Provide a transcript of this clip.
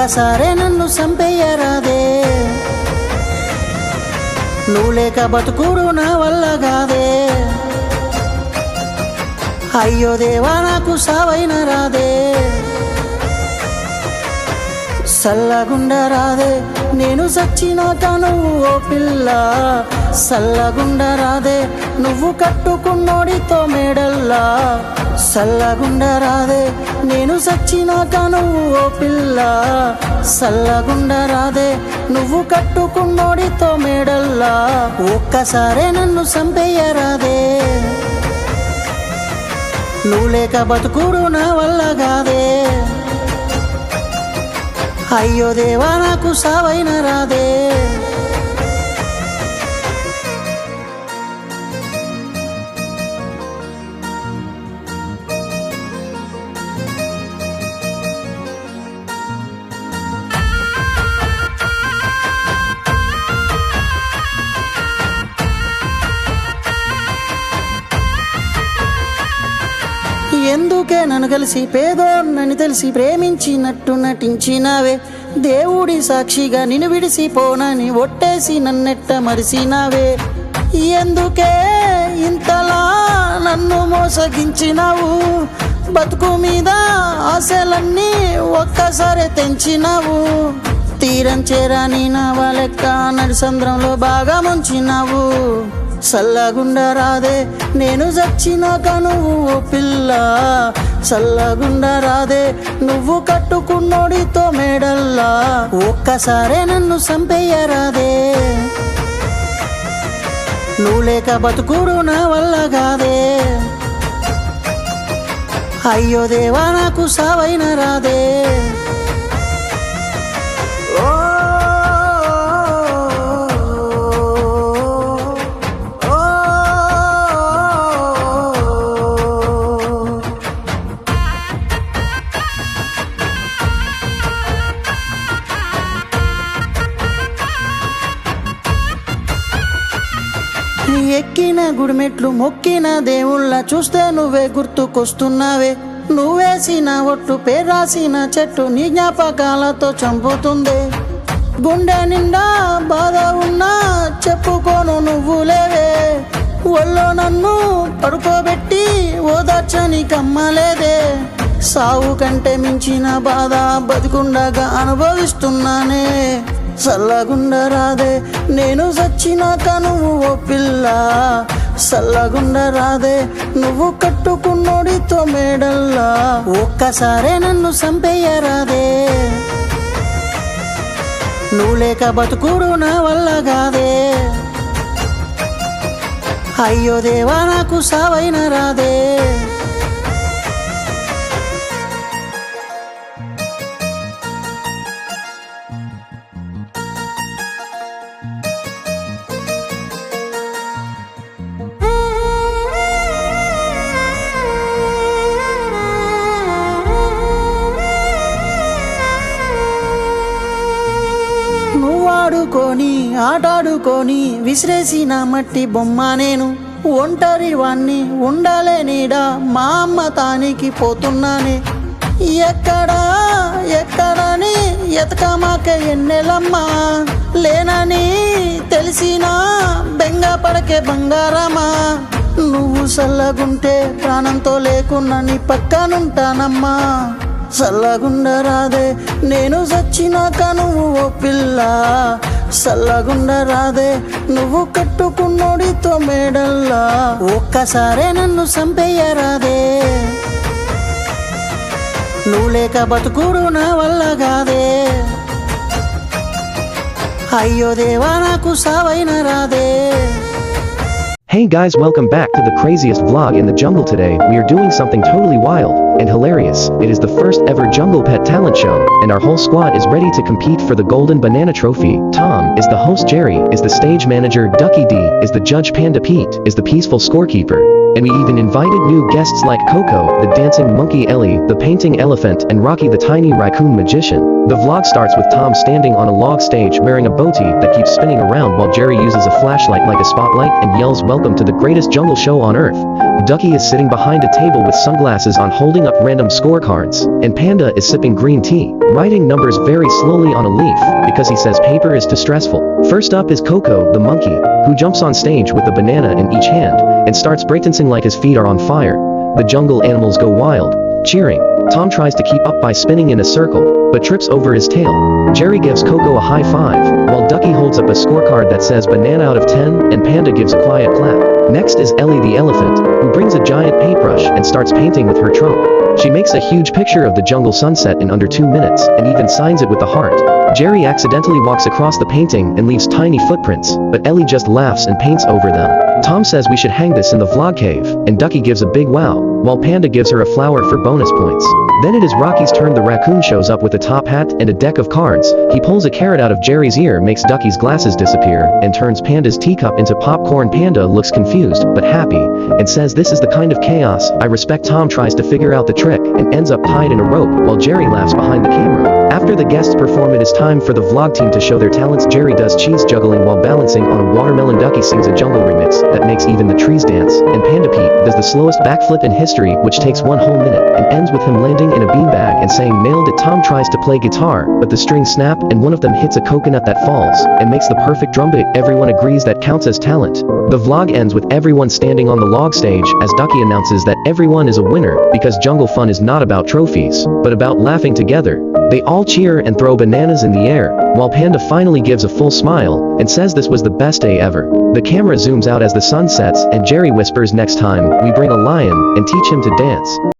ఒక్కసారే నన్ను సంపెయ్యరాదే, నువ్వు లేక బతుకుడు నా వల్ల కాదే. అయ్యో దేవా నాకు సావైన రాదే, సల్లగుండరాదే నేను సచ్చినాక నువ్వు ఓ పిల్ల. సల్లగుండరాదే నువ్వు కట్టుకున్నోడితో మేడల్లా. సల్లగుండరాదే నేను సచ్చినాక నువ్వు ఓ పిల్ల. సల్లగుండరాదే నువ్వు కట్టుకున్నోడితో మేడల్లా. ఒక్కసారే నన్ను సంపెయ్యరాదే, నువ్వు లేక బతుకుడు నా వల్ల కాదే. అయ్యో దేవా నాకు సావైన రాదే. ఎందుకే నన్ను కలిసి పేదోన్నని తెలిసి ప్రేమించినట్టు నటించినావే. దేవుడి సాక్షిగా నిన్ను విడిసిపోనని ఒట్టేసి నన్నెట్ట మరిసినావే. ఎందుకే ఇంతలా నన్ను మోసగించినావు, బతుకు మీద ఆశలన్నీ ఒక్కసారి తెంచినావు. తీరం చేరాని నా వాళ్ళెక్క నడిసంద్రంలో బాగా ముంచినావు. సల్లగుండరాదే నేను చచ్చినాక నువ్వు ఓ పిల్ల. సల్లగుండరాదే నువ్వు కట్టుకున్నోడితో మేడల్లా. ఒక్కసారే నన్ను సంపెయ్యరాదే, నువ్వు లేక బతుకుడు నా వల్ల కాదే. అయ్యో దేవా నాకు సావైన రాదే. ఎక్కిన గుడిమెట్లు మొక్కిన దేవుళ్ళ చూస్తే నువ్వే గుర్తుకొస్తున్నావే. నువ్వేసిన ఒట్టు పేరాసిన చెట్టు నీ జ్ఞాపకాలతో చంపుతుంది. గుండె నిండా బాధ ఉన్నా చెప్పుకోను నువ్వు లేవే. ఒళ్ళో నన్ను పడుకోబెట్టి ఓదార్చని కమ్మలేదే. సావు కంటే మించిన బాధ బతికుండగా అనుభవిస్తున్నానే. సల్లగుండరాదే నేను సచ్చినాక నువ్వు ఓ పిల్ల. సల్లగుండరాదే నువ్వు కట్టుకున్నోడితో మేడల్లా. ఒక్కసారే నన్ను సంపెయ్యరాదే, నువ్వు లేక బతుకుడు నా వల్ల కాదే. అయ్యో దేవా నాకు సావైన రాదే. ఆడుకొని ఆటాడుకొని విసిరేసిన మట్టి బొమ్మ నేను. ఒంటరి వాణ్ణి ఉండాలే నీడా మా అమ్మ తానికి పోతున్నానే. ఎక్కడని ఎతకమాక ఎన్నెలమ్మా. లేనని తెలిసినా బెంగ పడకే బంగారమా. నువ్వు సల్లగుంటే ప్రాణంతో లేకున్నా నీ పక్కనుంటానమ్మా. సల్లగుండరాదే నేను చచ్చినాక నువ్వు ఓ పిల్ల. సల్లగుండరాదే నువ్వు కట్టుకున్నోడితో మేడల్లా. ఒక్కసారే నన్ను సంపెయ్యరాదే, నువ్వు లేక బతుకుడు నా వల్ల కాదే. అయ్యో దేవా నాకు సావైన రాదే. Hey guys, welcome back to the craziest vlog in the jungle. Today we are doing something totally wild and hilarious. It is the first ever Jungle Pet talent show and our whole squad is ready to compete for the Golden Banana Trophy. Tom is the host, Jerry is the stage manager, Ducky D is the judge, Panda Pete is the peaceful scorekeeper. And we even invited new guests like Coco, the dancing monkey, Ellie, the painting elephant, and Rocky, the tiny raccoon magician. The vlog starts with Tom standing on a log stage wearing a boatie that keeps spinning around while Jerry uses a flashlight like a spotlight and yells, "Welcome to the greatest jungle show on earth." Ducky is sitting behind a table with sunglasses on holding up random scorecards, and Panda is sipping green tea, writing numbers very slowly on a leaf, because he says paper is too stressful. First up is Coco, the monkey, who jumps on stage with a banana in each hand, and starts breakdancing like his feet are on fire. The jungle animals go wild, cheering. Tom tries to keep up by spinning in a circle, but trips over his tail. Jerry gives Coco a high five, while Ducky holds up a scorecard that says banana out of 10, and Panda gives a quiet clap. Next is Ellie the elephant, who brings a giant paintbrush and starts painting with her trunk. She makes a huge picture of the jungle sunset in under 2 minutes, and even signs it with a heart. Jerry accidentally walks across the painting and leaves tiny footprints, but Ellie just laughs and paints over them. Tom says we should hang this in the vlog cave, and Ducky gives a big wow, while Panda gives her a flower for bonus points. Then it is Rocky's turn. The raccoon shows up with a top hat and a deck of cards. He pulls a carrot out of Jerry's ear, makes Ducky's glasses disappear, and turns Panda's teacup into popcorn. Panda looks confused, but happy, and says this is the kind of chaos I respect. Tom tries to figure out the trick, and ends up tied in a rope, while Jerry laughs behind the camera. After the guests perform, it is time for the vlog team to show their talents. Jerry does cheese juggling while balancing on a watermelon. Ducky sings a jungle remix that makes even the trees dance, and Panda Pete does the slowest backflip in history, which takes 1 whole minute, and ends with him landing in a beanbag and saying nailed it. Tom tries to play guitar, but the strings snap, and one of them hits a coconut that falls, and makes the perfect drum beat. Everyone agrees that counts as talent. The vlog ends with everyone standing on the log stage, as Ducky announces that everyone is a winner, because jungle fun is not about trophies, but about laughing together. They all cheer and throw bananas in the air, while Panda finally gives a full smile, and says this was the best day ever. The camera zooms out as the sun sets, and Jerry whispers next time, we bring a lion, and teach him to dance.